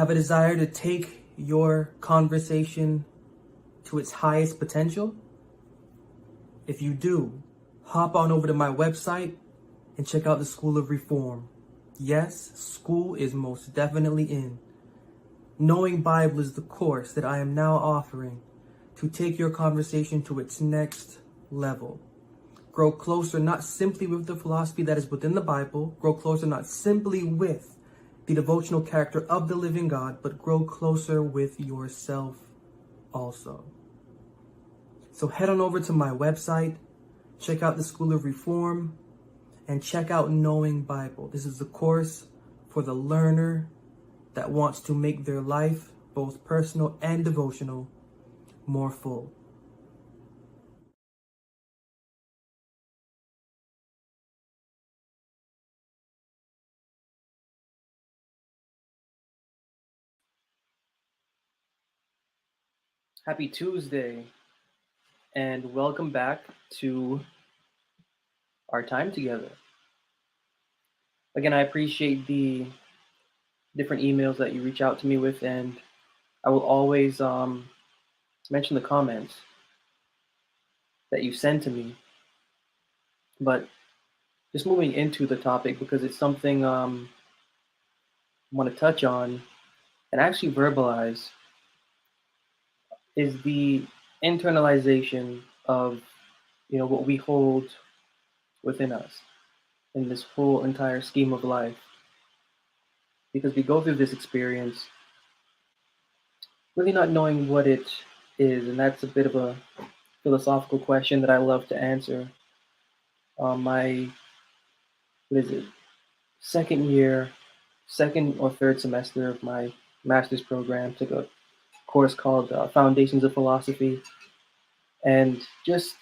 Have a desire to take your conversation to its highest potential? If you do, hop on over to my website and check out the School of Reform. Yes, school is most definitely in. Knowing Bible is the course that I am now offering to take your conversation to its next level. Grow closer not simply with the philosophy that is within the Bible, grow closer not simply with the devotional character of the living God, but grow closer with yourself also. So head on over to my website, check out the School of Reform, and check out Knowing Bible. This is the course for the learner that wants to make their life, both personal and devotional, more full. Happy Tuesday, and welcome back to our time together. Again, I appreciate the different emails that you reach out to me with, and I will always mention the comments that you send to me. But just moving into the topic, because it's something I want to touch on and actually verbalize, is the internalization of what we hold within us in this whole entire scheme of life. Because we go through this experience really not knowing what it is, and that's a bit of a philosophical question that I love to answer. My second or third semester of my master's program, took a course called Foundations of Philosophy, and just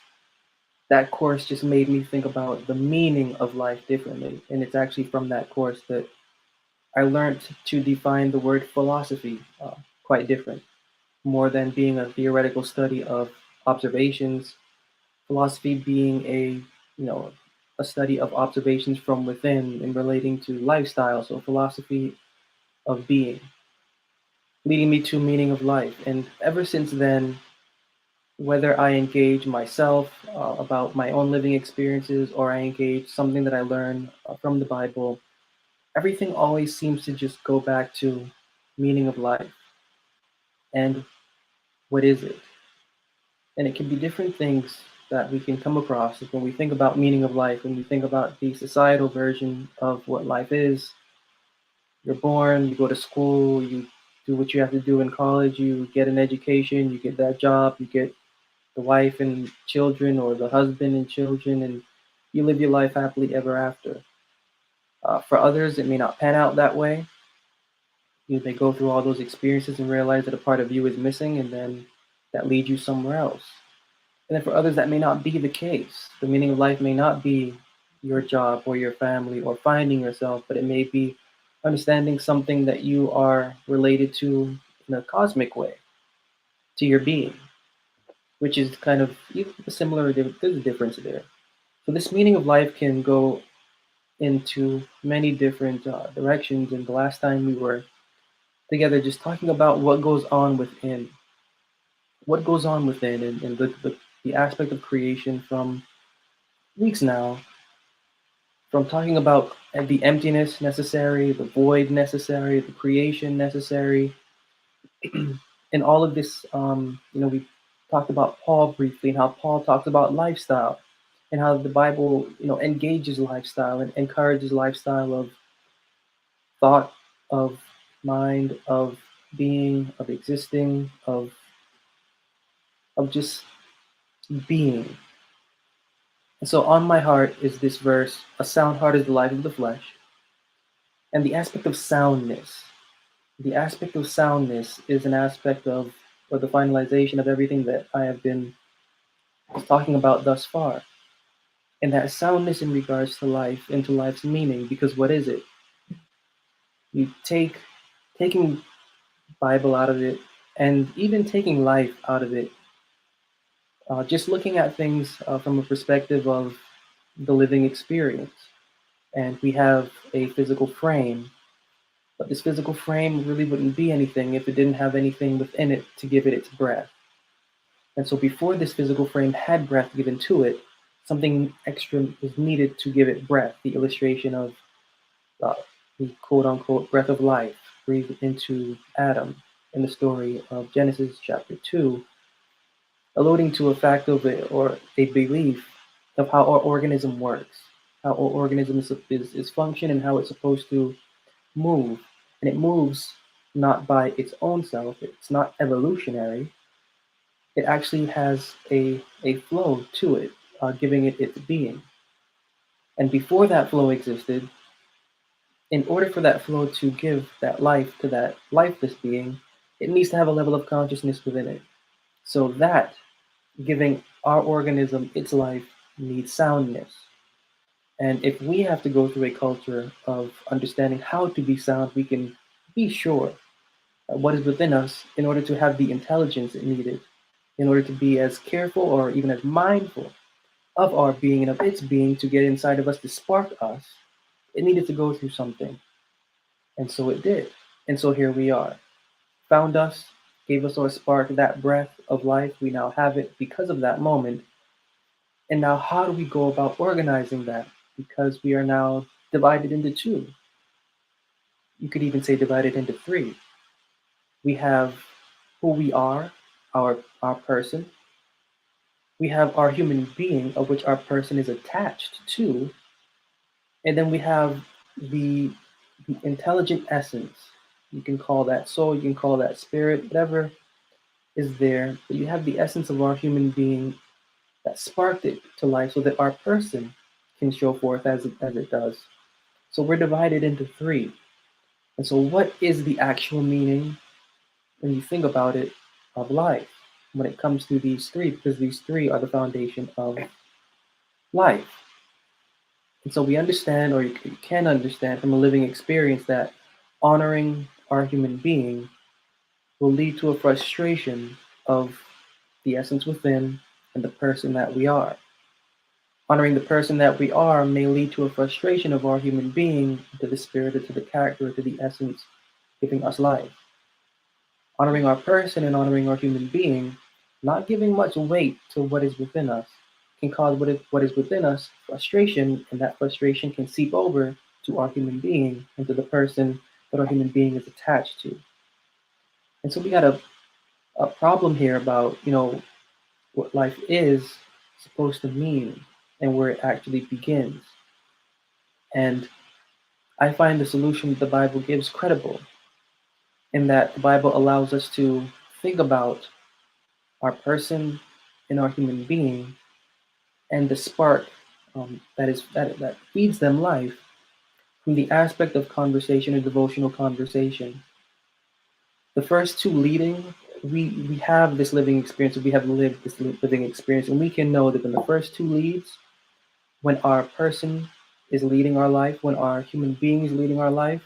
that course just made me think about the meaning of life differently. And it's actually from that course that I learned to define the word philosophy quite different. More than being a theoretical study of observations, philosophy being a study of observations from within and relating to lifestyle. So philosophy of being, leading me to meaning of life. And ever since then, whether I engage myself about my own living experiences, or I engage something that I learn from the Bible, everything always seems to just go back to meaning of life. And what is it? And it can be different things that we can come across when we think about meaning of life, when we think about the societal version of what life is. You're born, you go to school, you do what you have to do in college, you get an education, you get that job, you get the wife and children, or the husband and children, and you live your life happily ever after. For others, it may not pan out that way. They go through all those experiences and realize that a part of you is missing, and then that leads you somewhere else. And then for others, that may not be the case. The meaning of life may not be your job or your family or finding yourself, but it may be understanding something that you are related to in a cosmic way, to your being, which is kind of similar. There's a difference there. So this meaning of life can go into many different directions. And the last time we were together just talking about what goes on within, and the aspect of creation from weeks now, from talking about the emptiness necessary, the void necessary, the creation necessary, and all of this. We talked about Paul briefly, and how Paul talks about lifestyle, and how the Bible, engages lifestyle and encourages lifestyle of thought, of mind, of being, of existing, of just being. And so on my heart is this verse: a sound heart is the life of the flesh. And the aspect of soundness is an aspect of, or the finalization of everything that I have been talking about thus far. And that soundness in regards to life and to life's meaning, because what is it? You taking Bible out of it, and even taking life out of it, just looking at things from a perspective of the living experience. And we have a physical frame, But this physical frame really wouldn't be anything if it didn't have anything within it to give it its breath. And so before this physical frame had breath given to it, something extra was needed to give it breath. The illustration of uh, the quote unquote breath of life breathed into Adam in the story of Genesis chapter 2, alluding to a fact of it or a belief of how our organism works, how our organism is function and how it's supposed to move. And it moves not by its own self, it's not evolutionary. It actually has a flow to it, giving it its being. And before that flow existed, in order for that flow to give that life to that lifeless being, it needs to have a level of consciousness within it. So that giving our organism its life needs soundness. And if we have to go through a culture of understanding how to be sound, we can be sure what is within us in order to have the intelligence it needed, in order to be as careful or even as mindful of our being and of its being to get inside of us to spark us. It needed to go through something. And so it did. And so here we are. Found us, gave us our spark, that breath of life. We now have it because of that moment. And now, how do we go about organizing that? Because we are now divided into two. You could even say divided into three. We have who we are, our person. We have our human being, of which our person is attached to. And then we have the, the intelligent essence. You can call that soul, you can call that spirit, whatever is there. But you have the essence of our human being that sparked it to life so that our person can show forth as it does. So we're divided into three. And so, what is the actual meaning, when you think about it, of life when it comes to these three? Because these three are the foundation of life. And so, we understand, or you can understand from a living experience, that honoring our human being will lead to a frustration of the essence within and the person that we are. Honoring the person that we are may lead to a frustration of our human being, to the spirit, or to the character, or to the essence giving us life. Honoring our person and honoring our human being, not giving much weight to what is within us, can cause what is within us frustration, and that frustration can seep over to our human being and to the person that our human being is attached to. And so we got a problem here about, what life is supposed to mean and where it actually begins. And I find the solution that the Bible gives credible, in that the Bible allows us to think about our person and our human being and the spark that feeds them life from the aspect of conversation and devotional conversation. The first two leading, we have this living experience, we have lived this living experience, and we can know that in the first two leads, when our person is leading our life, when our human being is leading our life,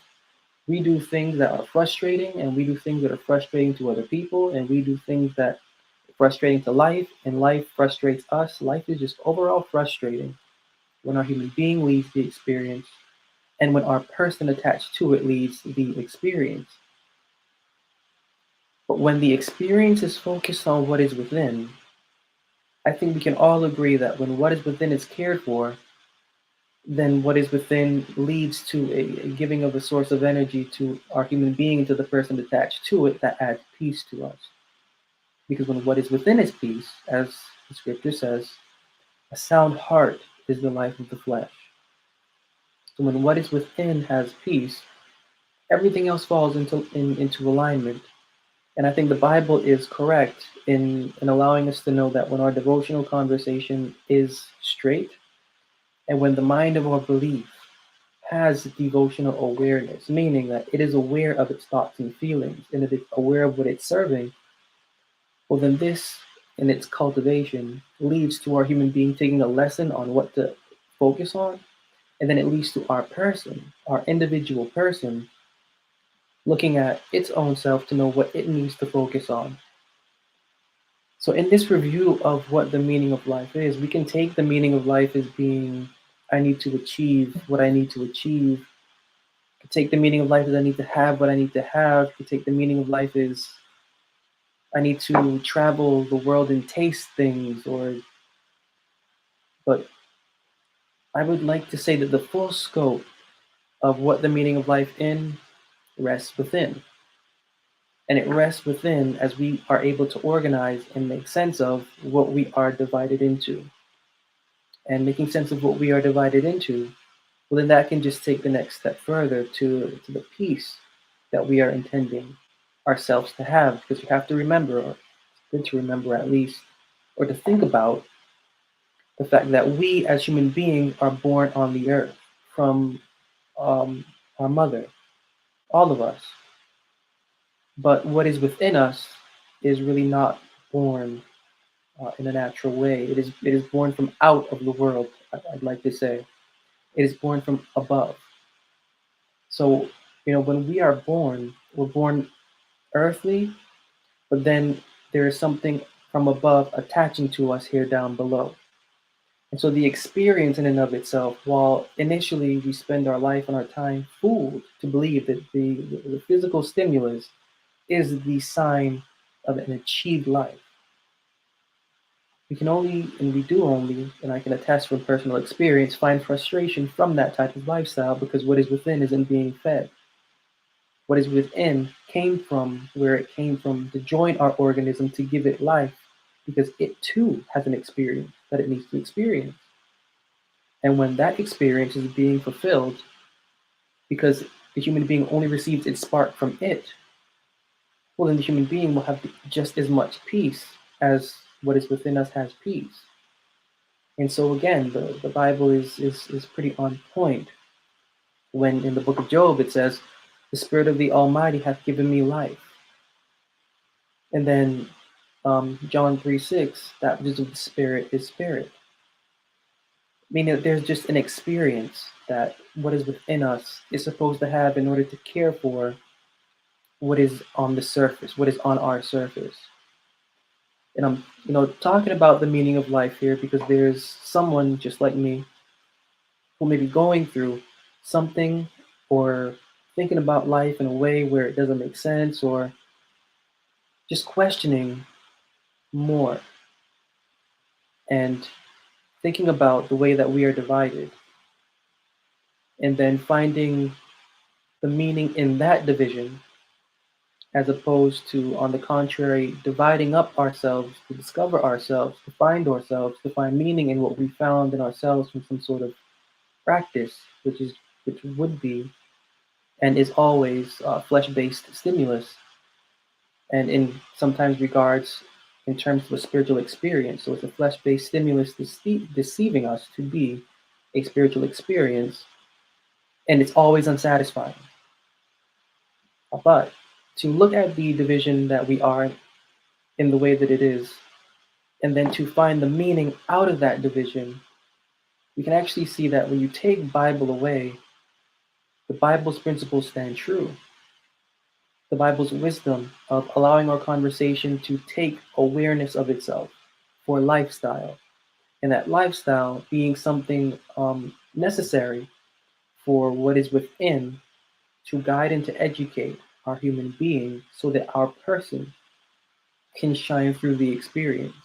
we do things that are frustrating, and we do things that are frustrating to other people, and we do things that are frustrating to life, and life frustrates us. Life is just overall frustrating when our human being leads the experience, and when our person attached to it leads the experience. But when the experience is focused on what is within, I think we can all agree that when what is within is cared for, then what is within leads to a giving of a source of energy to our human being and to the person attached to it, that adds peace to us. Because when what is within is peace, as the scripture says, a sound heart is the life of the flesh. So when what is within has peace, everything else falls into alignment. And I think the Bible is correct in allowing us to know that when our devotional conversation is straight, and when the mind of our belief has devotional awareness, meaning that it is aware of its thoughts and feelings, and it is aware of what it's serving, well, then this, in its cultivation, leads to our human being taking a lesson on what to focus on, and then it leads to our person, our individual person, looking at its own self to know what it needs to focus on. So, in this review of what the meaning of life is, we can take the meaning of life as being, I need to achieve what I need to achieve take the meaning of life as I need to have what I need to have. To take the meaning of life is I need to travel the world and taste things, or but I would like to say that the full scope of what the meaning of life in rests within. And it rests within as we are able to organize and make sense of what we are divided into. And making sense of what we are divided into, well, then that can just take the next step further to the peace that we are intending ourselves to have. Because you have to remember, or it's good to remember at least, or to think about the fact that we as human beings are born on the earth from our mother, all of us. But what is within us is really not born in a natural way. It is born from out of the world. I'd like to say it is born from above. So when we are born, we're born earthly, but then there is something from above attaching to us here down below. And so the experience in and of itself, while initially we spend our life and our time fooled to believe that the physical stimulus is the sign of an achieved life, we can only, and we do only, and I can attest from personal experience, find frustration from that type of lifestyle because what is within isn't being fed. What is within came from where it came from to join our organism to give it life because it too has an experience that it needs to experience. And when that experience is being fulfilled, because the human being only receives its spark from it, well, then the human being will have just as much peace as what is within us has peace. And so again, the Bible is pretty on point when in the book of Job it says, the Spirit of the Almighty hath given me life. And then John 3:6, that which is of the Spirit is spirit. Meaning that there's just an experience that what is within us is supposed to have in order to care for what is on the surface, what is on our surface. And I'm, talking about the meaning of life here because there's someone just like me who may be going through something or thinking about life in a way where it doesn't make sense or just questioning more and thinking about the way that we are divided and then finding the meaning in that division as opposed to, on the contrary, dividing up ourselves to discover ourselves, to find meaning in what we found in ourselves from some sort of practice, which would be and is always flesh-based stimulus, and in sometimes regards in terms of a spiritual experience. So it's a flesh-based stimulus deceiving us to be a spiritual experience, and it's always unsatisfying. But to look at the division that we are in the way that it is, and then to find the meaning out of that division, we can actually see that when you take Bible away, the Bible's principles stand true. The Bible's wisdom of allowing our conversation to take awareness of itself for lifestyle, and that lifestyle being something necessary for what is within to guide and to educate our human being so that our person can shine through the experience.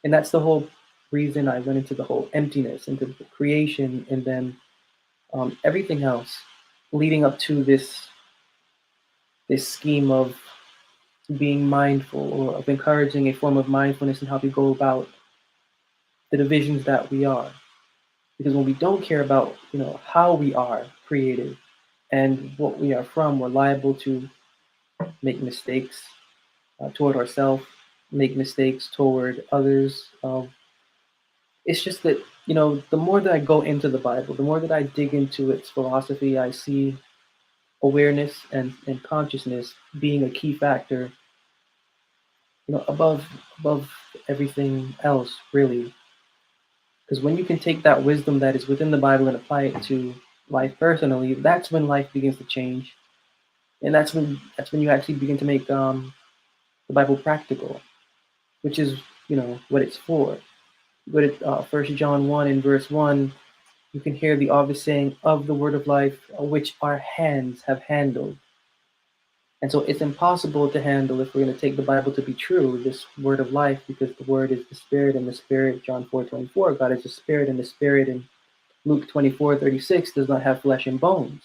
And that's the whole reason I went into the whole emptiness, into the creation, and then everything else leading up to this scheme of being mindful or of encouraging a form of mindfulness in how we go about the divisions that we are. Because when we don't care about how we are created and what we are from, we're liable to make mistakes toward ourselves, make mistakes toward others. It's just that the more that I go into the Bible, the more that I dig into its philosophy, I see awareness and consciousness being a key factor, above everything else, really. Because when you can take that wisdom that is within the Bible and apply it to life personally, that's when life begins to change, and that's when you actually begin to make the Bible practical, which is what it's for. Go to 1 John 1 and verse 1. You can hear the obvious saying of the word of life, which our hands have handled. And so it's impossible to handle, if we're going to take the Bible to be true, this word of life, because the word is the spirit, and the spirit, John 4:24, God is the spirit, and the spirit in Luke 24:36 does not have flesh and bones.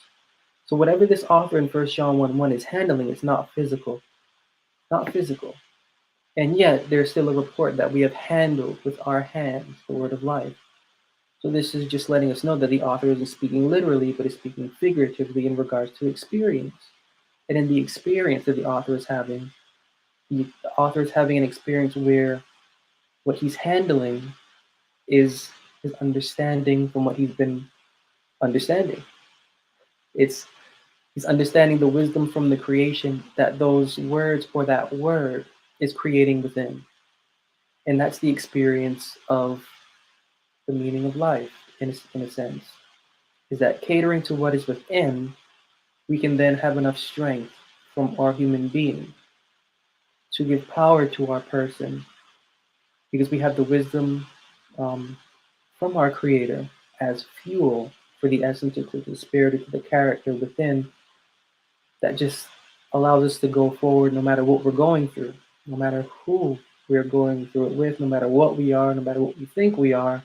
So whatever this author in 1 John 1:1 is handling, it's not physical. Not physical. And yet there's still a report that we have handled with our hands the word of life. So this is just letting us know that the author isn't speaking literally, but is speaking figuratively in regards to experience. And in the experience that the author is having, the author is having an experience where what he's handling is his understanding from what he's been understanding. It's he's understanding the wisdom from the creation that those words or that word is creating within. And that's the experience of the meaning of life, in a sense, is that catering to what is within, we can then have enough strength from our human being to give power to our person, because we have the wisdom from our Creator as fuel for the essence of the spirit, of the character within, that just allows us to go forward no matter what we're going through, no matter who we're going through it with, no matter what we are, no matter what we think we are.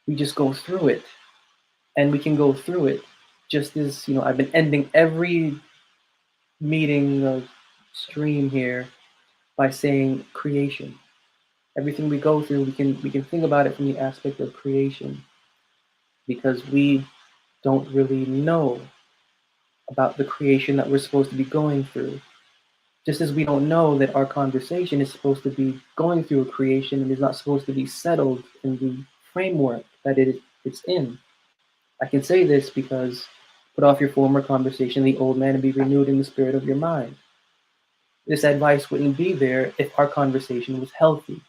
We just go through it, and we can go through it just as, I've been ending every meeting stream here by saying creation. Everything we go through, we can think about it from the aspect of creation, because we don't really know about the creation that we're supposed to be going through. Just as we don't know that our conversation is supposed to be going through a creation and is not supposed to be settled in the framework that it's in. I can say this because put off your former conversation, the old man, and be renewed in the spirit of your mind. This advice wouldn't be there if our conversation was healthy.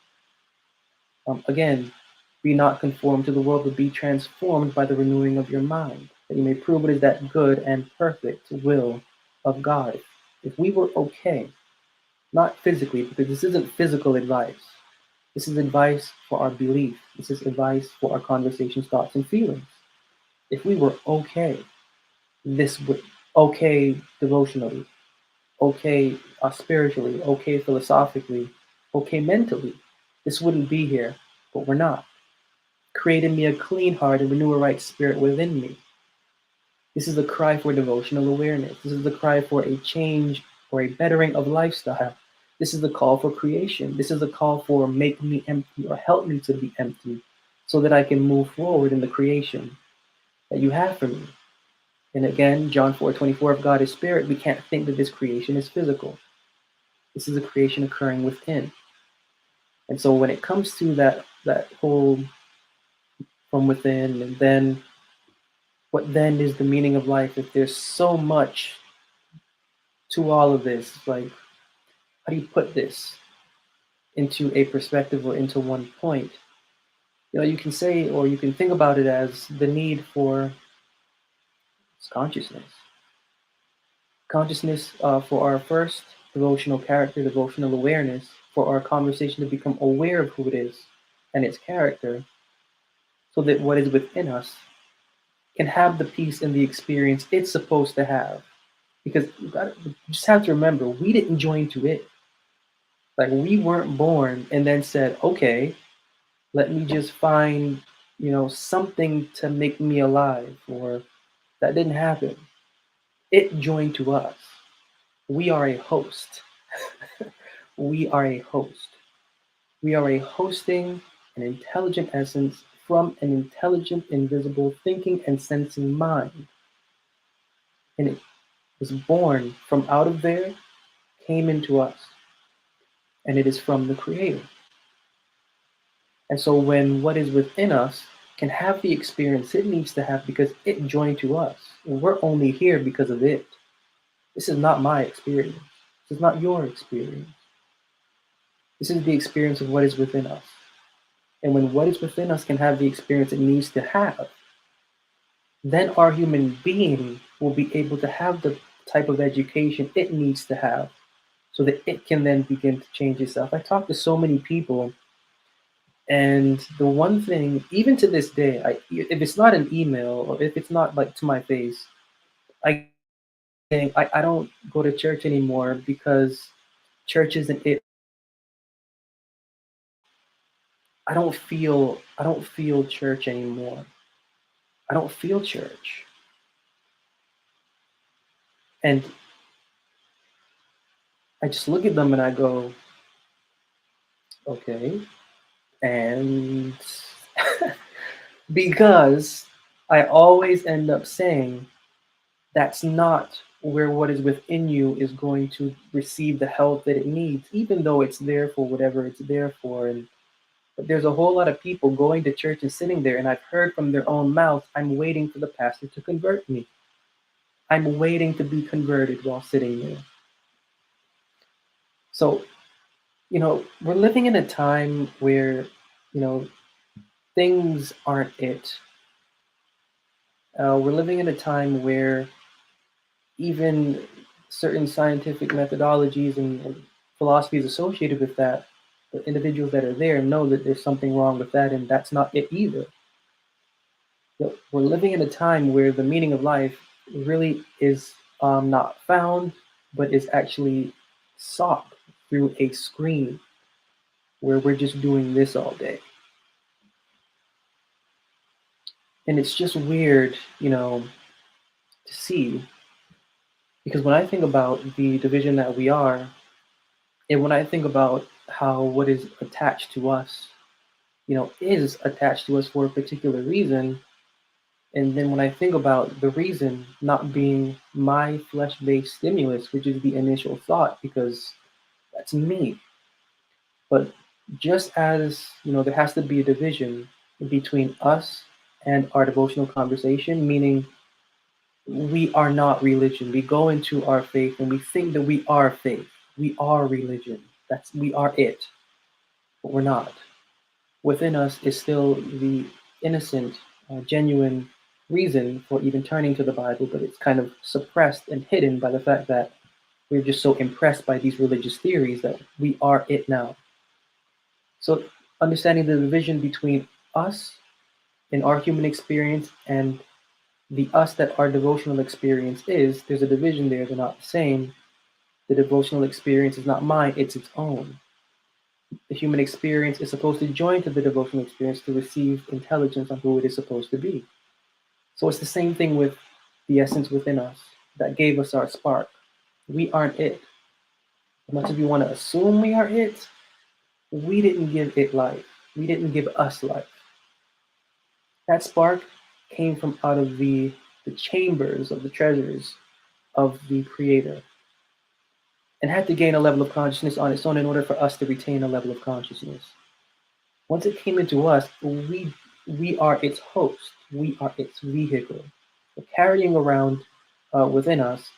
Again, be not conformed to the world, but be transformed by the renewing of your mind, that you may prove what is that good and perfect will of God. If we were okay, not physically, because this isn't physical advice. This is advice for our belief. This is advice for our conversations, thoughts, and feelings. If we were okay, this would okay devotionally, okay spiritually, okay philosophically, okay mentally. This wouldn't be here, but we're not. Create in me a clean heart and renew a right spirit within me. This is a cry for devotional awareness. This is the cry for a change or a bettering of lifestyle. This is the call for creation. This is the call for make me empty or help me to be empty so that I can move forward in the creation that you have for me. And again, John 4:24, if God is spirit, we can't think that this creation is physical. This is a creation occurring within. And so when it comes to that whole from within, and then what then is the meaning of life, if there's so much to all of this, like, how do you put this into a perspective or into one point? You can say, or you can think about it as the need for consciousness. Consciousness for our first devotional character, devotional awareness, for our conversation to become aware of who it is and its character, so that what is within us can have the peace and the experience it's supposed to have. Because you just have to remember, we didn't join to it. Like, we weren't born and then said, okay, let me just find, something to make me alive, or that didn't happen. It joined to us. We are a host. We are a host. We are a hosting an intelligent essence from an intelligent, invisible, thinking and sensing mind. And it was born from out of there, came into us. And it is from the Creator. And so when what is within us can have the experience it needs to have because it joined to us, and we're only here because of it. This is not my experience. This is not your experience. This is the experience of what is within us. And when what is within us can have the experience it needs to have, then our human being will be able to have the type of education it needs to have so that it can then begin to change itself. I talk to so many people And the one thing, even to this day, if it's not an email or if it's not like to my face, I think I don't go to church anymore because church isn't it. I don't feel church anymore. I don't feel church. And I just look at them and I go, okay. And because I always end up saying that's not where what is within you is going to receive the help that it needs, even though it's there for whatever it's there for. And but there's a whole lot of people going to church and sitting there, and I've heard from their own mouth, I'm waiting for the pastor to convert me. I'm waiting to be converted while sitting there. So, we're living in a time where, you know, things aren't it. We're living in a time where even certain scientific methodologies and philosophies associated with that, the individuals that are there know that there's something wrong with that, and that's not it either. We're living in a time where the meaning of life really is not found, but is actually sought through a screen where we're just doing this all day. And it's just weird, to see, because when I think about the division that we are, and when I think about how what is attached to us, is attached to us for a particular reason, and then when I think about the reason not being my flesh based stimulus, which is the initial thought, because that's me. But just as, there has to be a division between us and our devotional conversation, meaning we are not religion. We go into our faith and we think that we are faith. We are religion. We are it, but we're not. Within us is still the innocent, genuine reason for even turning to the Bible, but it's kind of suppressed and hidden by the fact that we're just so impressed by these religious theories that we are it now. So, understanding the division between us in our human experience and the us that our devotional experience is, there's a division there. They're not the same. The devotional experience is not mine, it's its own. The human experience is supposed to join to the devotional experience to receive intelligence on who it is supposed to be. So it's the same thing with the essence within us that gave us our spark. We aren't it. As much as we want to assume we are it, we didn't give it life. We didn't give us life. That spark came from out of the chambers of the treasures of the Creator and had to gain a level of consciousness on its own in order for us to retain a level of consciousness. Once it came into us, we are its host. We are its vehicle. We're carrying around within us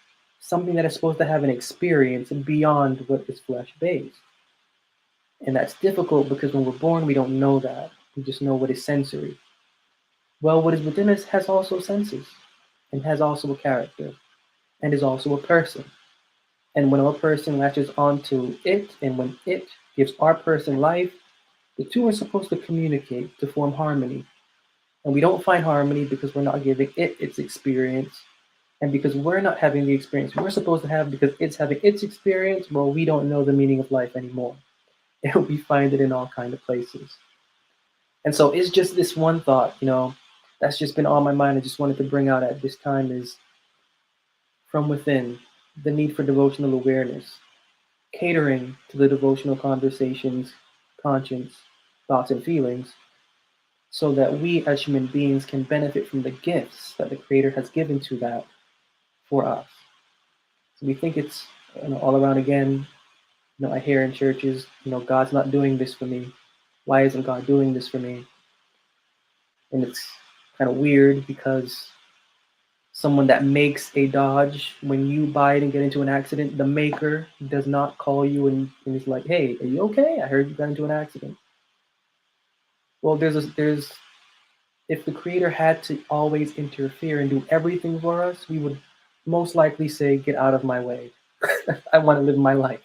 something that is supposed to have an experience beyond what is flesh based. And that's difficult because when we're born, we don't know that. We just know what is sensory. Well, what is within us has also senses and has also a character and is also a person. And when our person latches onto it and when it gives our person life, the two are supposed to communicate to form harmony. And we don't find harmony because we're not giving it its experience. And because we're not having the experience we're supposed to have because it's having its experience, well, we don't know the meaning of life anymore. And we find it in all kind of places. And so it's just this one thought, that's just been on my mind. I just wanted to bring out at this time is from within, the need for devotional awareness, catering to the devotional conversations, conscience, thoughts, and feelings, so that we as human beings can benefit from the gifts that the Creator has given to that for us. So we think it's all around again. I hear in churches, God's not doing this for me. Why isn't God doing this for me? And it's kind of weird because someone that makes a Dodge, when you buy it and get into an accident, the maker does not call you and is like, "Hey, are you okay? I heard you got into an accident." Well, there's if the Creator had to always interfere and do everything for us, we would most likely say, "Get out of my way. I want to live my life."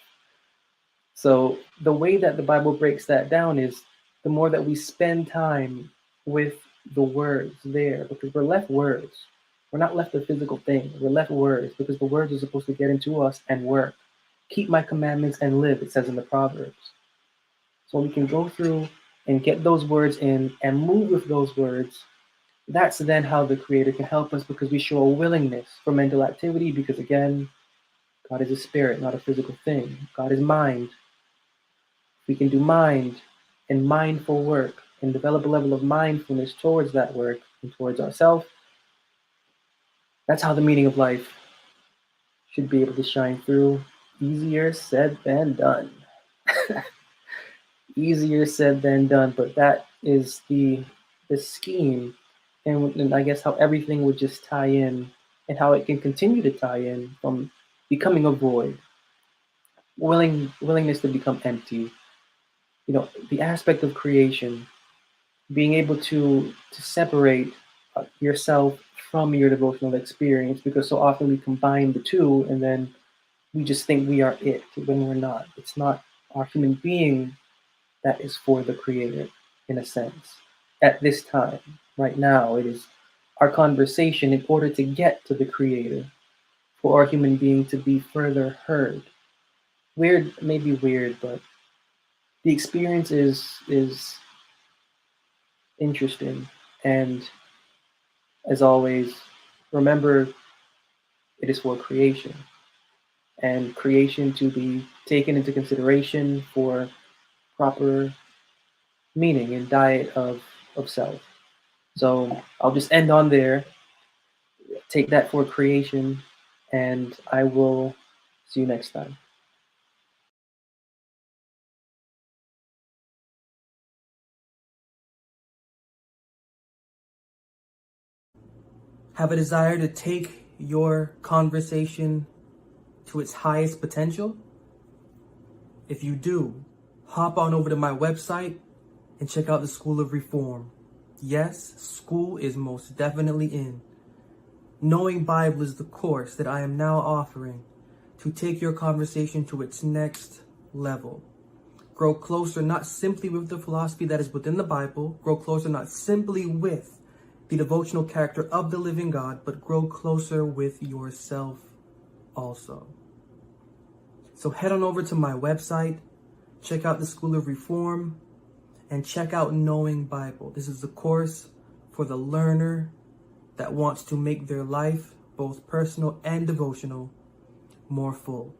So the way that the Bible breaks that down is the more that we spend time with the words there, because we're left words. We're not left a physical thing. We're left words because the words are supposed to get into us and work. Keep my commandments and live, it says in the Proverbs. So we can go through and get those words in and move with those words. That's then how the Creator can help us, because we show a willingness for mental activity, because again, God is a spirit, not a physical thing. God is mind. We can do mind and mindful work and develop a level of mindfulness towards that work and towards ourselves. That's how the meaning of life should be able to shine through. Easier said than done. Easier said than done, but that is the scheme, and I guess how everything would just tie in, and how it can continue to tie in from becoming a void, willingness to become empty. The aspect of creation, being able to separate yourself from your devotional experience, because so often we combine the two and then we just think we are it when we're not. It's not our human being that is for the Creator, in a sense. At this time, right now, it is our conversation in order to get to the Creator, for our human being to be further heard. Weird, maybe weird, but the experience is interesting. And as always, remember, it is for creation, and creation to be taken into consideration for proper meaning and diet of self. So I'll just end on there. Take that for creation, and I will see you next time. Have a desire to take your conversation to its highest potential? If you do, hop on over to my website and check out the School of Reform. Yes, school is most definitely in. Knowing Bible is the course that I am now offering to take your conversation to its next level. Grow closer not simply with the philosophy that is within the Bible, grow closer not simply with the devotional character of the living God, but grow closer with yourself also. So head on over to my website, check out the School of Reform, and check out Knowing Bible. This is the course for the learner that wants to make their life, both personal and devotional, more full.